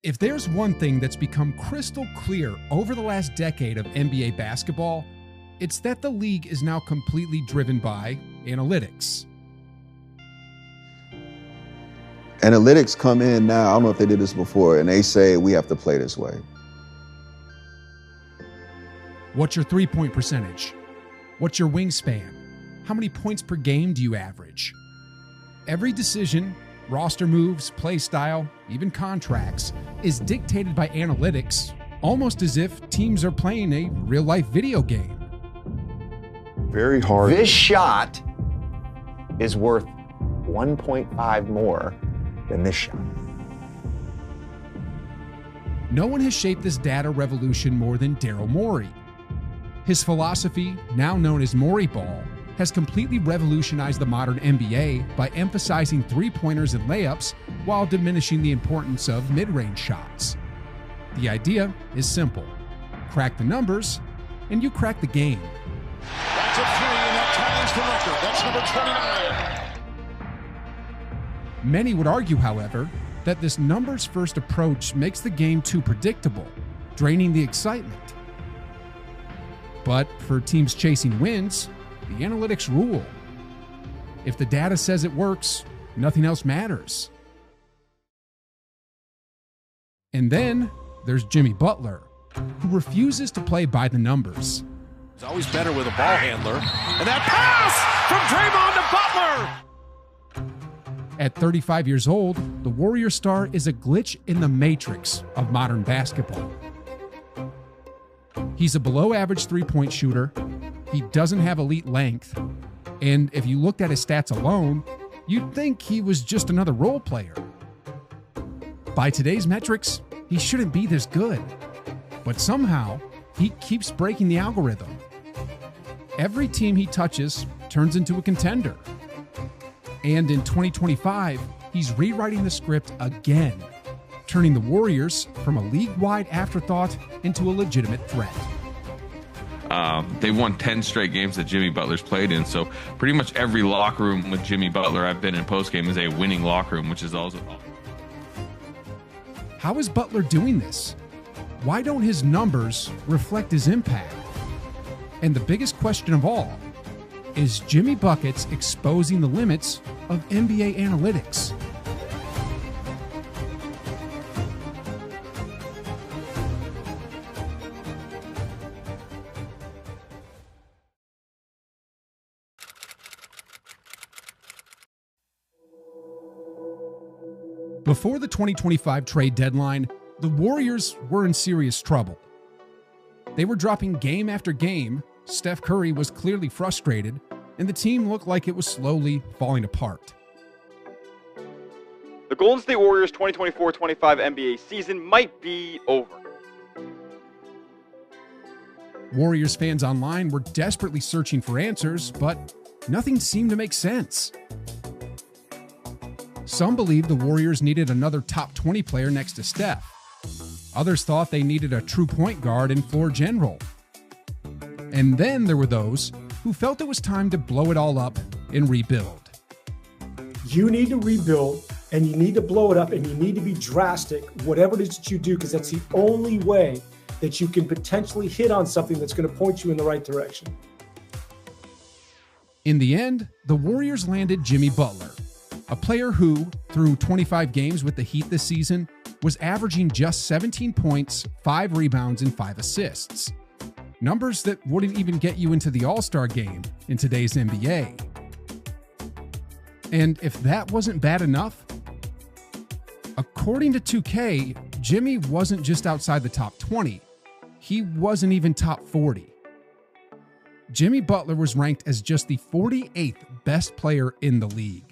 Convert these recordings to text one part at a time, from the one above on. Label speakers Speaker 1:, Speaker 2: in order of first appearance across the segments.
Speaker 1: If there's one thing that's become crystal clear over the last decade of NBA basketball, it's that the league is now completely driven by analytics.
Speaker 2: Analytics come in now, I don't know if they did this before, and they say we have to play this way.
Speaker 1: What's your three-point percentage? What's your wingspan? How many points per game do you average? Every decision, roster moves, play style, even contracts, is dictated by analytics, almost as if teams are playing a real-life video game.
Speaker 2: Very hard.
Speaker 3: This shot is worth 1.5 more than this shot.
Speaker 1: No one has shaped this data revolution more than Daryl Morey. His philosophy, now known as Morey Ball, has completely revolutionized the modern NBA by emphasizing three-pointers and layups while diminishing the importance of mid-range shots. The idea is simple. Crack the numbers, and you crack the game.
Speaker 4: That's a three, and that ties the record. That's number 29.
Speaker 1: Many would argue, however, that this numbers-first approach makes the game too predictable, draining the excitement. But for teams chasing wins, the analytics rule. If the data says it works, nothing else matters. And then there's Jimmy Butler, who refuses to play by the numbers.
Speaker 4: He's always better with a ball handler. And that pass from Draymond to Butler!
Speaker 1: At 35 years old, the Warrior star is a glitch in the matrix of modern basketball. He's a below-average three-point shooter. He doesn't have elite length. And if you looked at his stats alone, you'd think he was just another role player. By today's metrics, he shouldn't be this good. But somehow, he keeps breaking the algorithm. Every team he touches turns into a contender. And in 2025, he's rewriting the script again, turning the Warriors from a league-wide afterthought into a legitimate threat.
Speaker 5: They've won 10 straight games that Jimmy Butler's played in, so pretty much every locker room with Jimmy Butler I've been in postgame is a winning locker room, which is also...
Speaker 1: How is Butler doing this? Why don't his numbers reflect his impact? And the biggest question of all, is Jimmy Buckets exposing the limits of NBA analytics? Before the 2025 trade deadline, the Warriors were in serious trouble. They were dropping game after game, Steph Curry was clearly frustrated, and the team looked like it was slowly falling apart.
Speaker 6: The Golden State Warriors 2024-25 NBA season might be over.
Speaker 1: Warriors fans online were desperately searching for answers, but nothing seemed to make sense. Some believed the Warriors needed another top 20 player next to Steph. Others thought they needed a true point guard and floor general. And then there were those who felt it was time to blow it all up and rebuild.
Speaker 7: You need to rebuild, and you need to blow it up, and you need to be drastic, whatever it is that you do, because that's the only way that you can potentially hit on something that's going to point you in the right direction.
Speaker 1: In the end, the Warriors landed Jimmy Butler, a player who, through 25 games with the Heat this season, was averaging just 17 points, 5 rebounds, and 5 assists. Numbers that wouldn't even get you into the All-Star game in today's NBA. And if that wasn't bad enough, according to 2K, Jimmy wasn't just outside the top 20. He wasn't even top 40. Jimmy Butler was ranked as just the 48th best player in the league.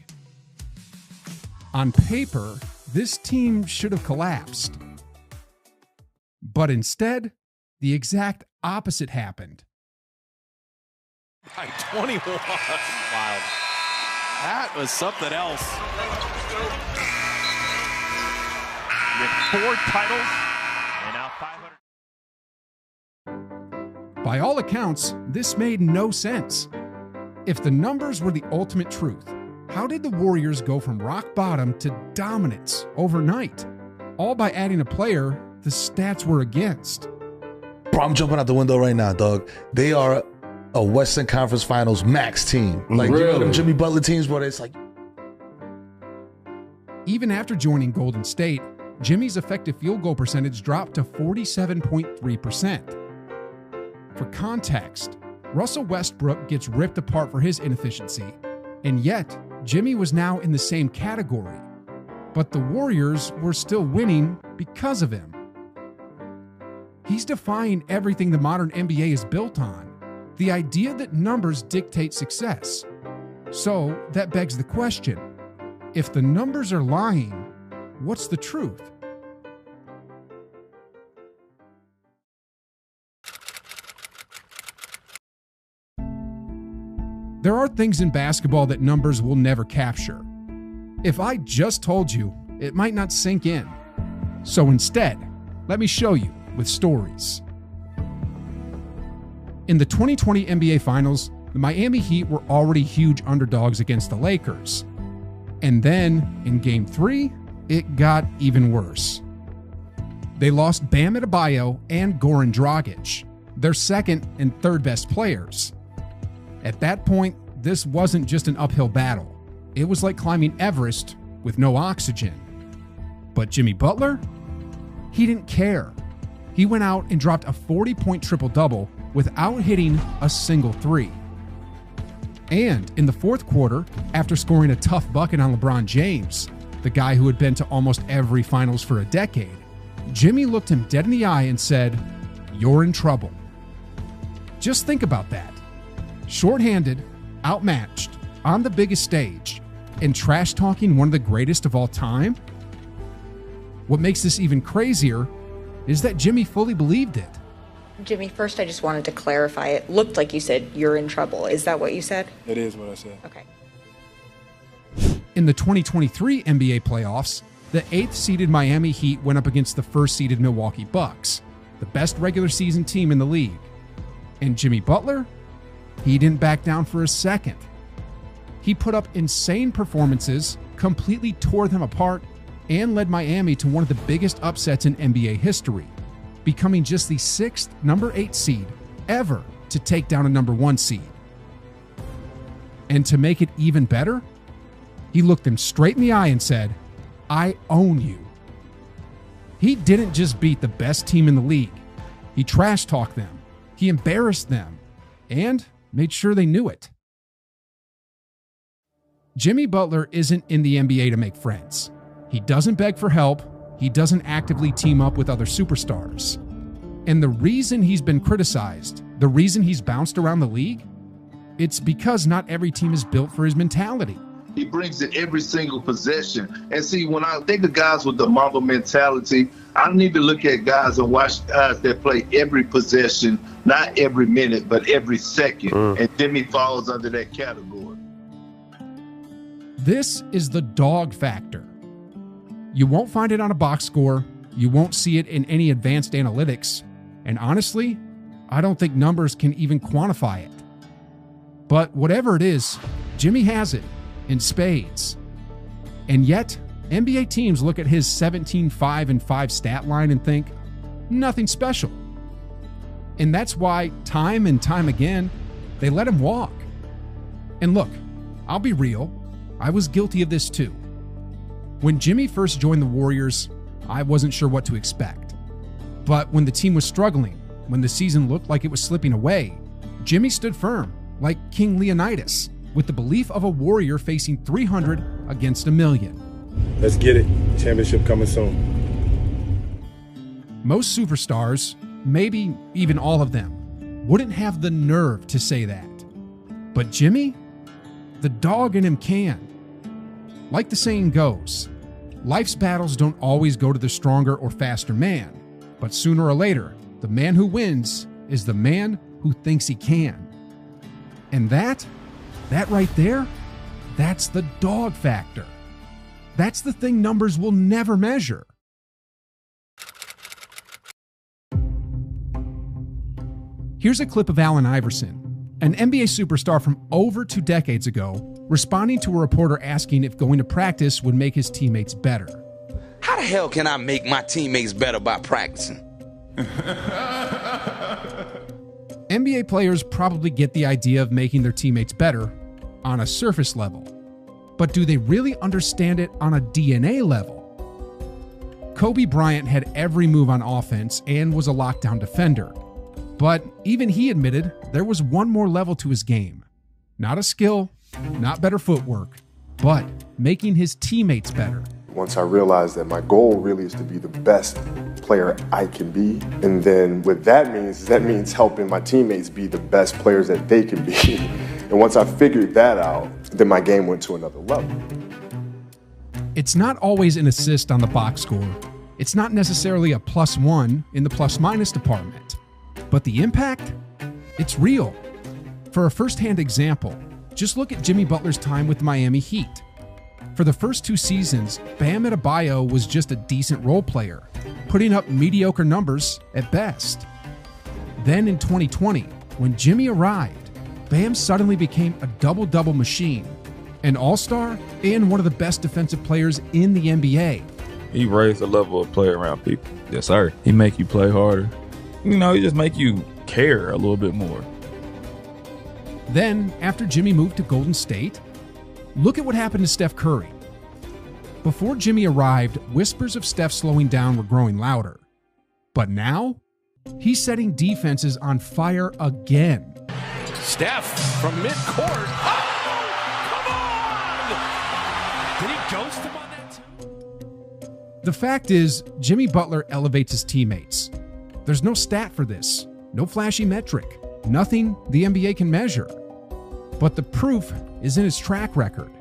Speaker 1: On paper, this team should have collapsed. But instead, the exact opposite happened.
Speaker 4: By 21. Wow. That was something else. With 4 titles and now 500.
Speaker 1: By all accounts, this made no sense. If the numbers were the ultimate truth, how did the Warriors go from rock bottom to dominance overnight? all by adding a player the stats were against.
Speaker 8: Bro, I'm jumping out the window right now, dog. They are a Western Conference Finals max team. Like, you know them Jimmy Butler teams, bro, it's like...
Speaker 1: Even after joining Golden State, Jimmy's effective field goal percentage dropped to 47.3%. For context, Russell Westbrook gets ripped apart for his inefficiency, and yet Jimmy was now in the same category. But the Warriors were still winning because of him. He's defying everything the modern NBA is built on, the idea that numbers dictate success. So that begs the question, if the numbers are lying, what's the truth? There are things in basketball that numbers will never capture. If I just told you, it might not sink in. So instead, let me show you with stories. In the 2020 NBA Finals, the Miami Heat were already huge underdogs against the Lakers. And then, in Game 3, it got even worse. They lost Bam Adebayo and Goran Dragic, their second and third best players. At that point, this wasn't just an uphill battle. It was like climbing Everest with no oxygen. But Jimmy Butler? He didn't care. He went out and dropped a 40-point triple-double without hitting a single three. And in the fourth quarter, after scoring a tough bucket on LeBron James, the guy who had been to almost every finals for a decade, Jimmy looked him dead in the eye and said, "You're in trouble." Just think about that. Short-handed, outmatched, on the biggest stage, and trash-talking one of the greatest of all time? What makes this even crazier is that Jimmy fully believed it.
Speaker 9: Jimmy, first I just wanted to clarify. It looked like you said, "You're in trouble." Is that what you said?
Speaker 10: It is what I said.
Speaker 9: Okay.
Speaker 1: In the 2023 NBA playoffs, the 8th-seeded Miami Heat went up against the 1st-seeded Milwaukee Bucks, the best regular season team in the league. And Jimmy Butler? He didn't back down for a second. He put up insane performances, completely tore them apart, and led Miami to one of the biggest upsets in NBA history, becoming just the 6th number 8 seed ever to take down a number 1 seed. And to make it even better, he looked them straight in the eye and said, "I own you." He didn't just beat the best team in the league. He trash-talked them, he embarrassed them, and made sure they knew it. Jimmy Butler isn't in the NBA to make friends. He doesn't beg for help. He doesn't actively team up with other superstars. And the reason he's been criticized, the reason he's bounced around the league, it's because not every team is built for his mentality.
Speaker 11: He brings it every single possession. And see, when I think of guys with the Mamba mentality, I need to look at guys and watch guys that play every possession, not every minute, but every second. And Jimmy falls under that category.
Speaker 1: This is the dog factor. You won't find it on a box score. You won't see it in any advanced analytics. And honestly, I don't think numbers can even quantify it. But whatever it is, Jimmy has it in spades. And yet, NBA teams look at his 17-5-5 stat line and think, nothing special. And that's why, time and time again, they let him walk. And look, I'll be real, I was guilty of this too. When Jimmy first joined the Warriors, I wasn't sure what to expect. But when the team was struggling, when the season looked like it was slipping away, Jimmy stood firm, like King Leonidas, with the belief of a warrior facing 300 against a million.
Speaker 10: Let's get it. Championship coming soon.
Speaker 1: Most superstars, maybe even all of them, wouldn't have the nerve to say that. But Jimmy, the dog in him can. Like the saying goes, life's battles don't always go to the stronger or faster man, but sooner or later, the man who wins is the man who thinks he can. And that right there, that's the dog factor. That's the thing numbers will never measure. Here's a clip of Allen Iverson, an NBA superstar from over 2 decades ago, responding to a reporter asking if going to practice would make his teammates better.
Speaker 12: How the hell can I make my teammates better by practicing?
Speaker 1: NBA players probably get the idea of making their teammates better on a surface level. But do they really understand it on a DNA level? Kobe Bryant had every move on offense and was a lockdown defender. But even he admitted there was one more level to his game. Not a skill, not better footwork, but making his teammates better.
Speaker 13: Once I realized that my goal really is to be the best player I can be, and then what that means helping my teammates be the best players that they can be. And once I figured that out, then my game went to another level.
Speaker 1: It's not always an assist on the box score. It's not necessarily a +1 in the plus-minus department. But the impact? It's real. For a first-hand example, just look at Jimmy Butler's time with the Miami Heat. For the first 2 seasons, Bam Adebayo was just a decent role player, putting up mediocre numbers at best. Then in 2020, when Jimmy arrived, Bam suddenly became a double-double machine, an all-star and one of the best defensive players in the NBA.
Speaker 14: He raised the level of play around people. Yes, sir. He make you play harder. He just make you care a little bit more.
Speaker 1: Then, after Jimmy moved to Golden State, look at what happened to Steph Curry. Before Jimmy arrived, whispers of Steph slowing down were growing louder. But now, he's setting defenses on fire again.
Speaker 4: Steph from midcourt. Oh, come on! Did he ghost him on that too?
Speaker 1: The fact is, Jimmy Butler elevates his teammates. There's no stat for this, no flashy metric, nothing the NBA can measure. But the proof is in his track record.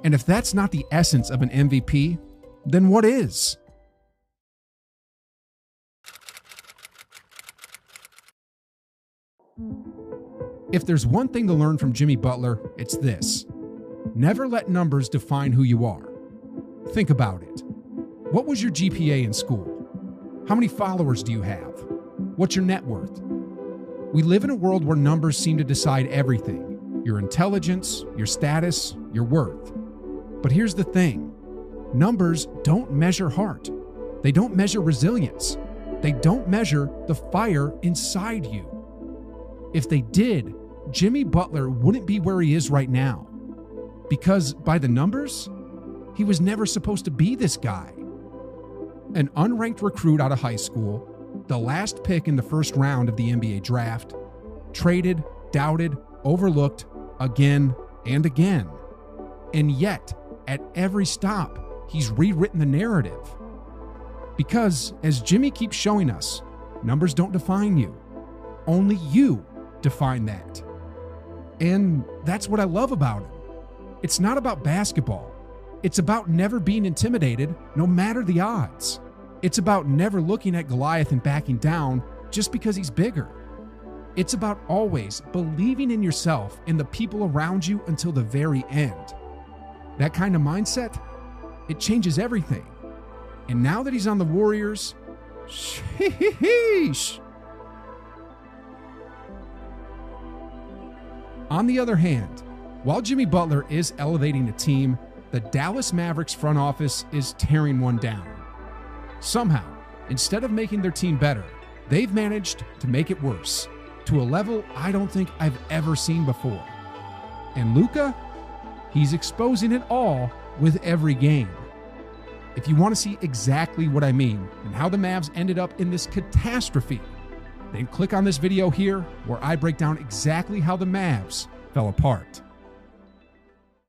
Speaker 1: And if that's not the essence of an MVP, then what is? If there's one thing to learn from Jimmy Butler, it's this. Never let numbers define who you are. Think about it. What was your GPA in school? How many followers do you have? What's your net worth? We live in a world where numbers seem to decide everything. Your intelligence, your status, your worth. But here's the thing. Numbers don't measure heart. They don't measure resilience. They don't measure the fire inside you. If they did, Jimmy Butler wouldn't be where he is right now. Because by the numbers, he was never supposed to be this guy. An unranked recruit out of high school, the last pick in the first round of the NBA draft, traded, doubted, overlooked again and again. And yet, at every stop, he's rewritten the narrative. Because, as Jimmy keeps showing us, numbers don't define you. Only you define that. And that's what I love about him. It's not about basketball. It's about never being intimidated, no matter the odds. It's about never looking at Goliath and backing down just because he's bigger. It's about always believing in yourself and the people around you until the very end. That kind of mindset, it changes everything. And now that he's on the Warriors, sheesh. On the other hand, while Jimmy Butler is elevating a team, the Dallas Mavericks front office is tearing one down. Somehow, instead of making their team better, they've managed to make it worse, to a level I don't think I've ever seen before. And Luka, he's exposing it all with every game. If you want to see exactly what I mean and how the Mavs ended up in this catastrophe, then click on this video here where I break down exactly how the Mavs fell apart.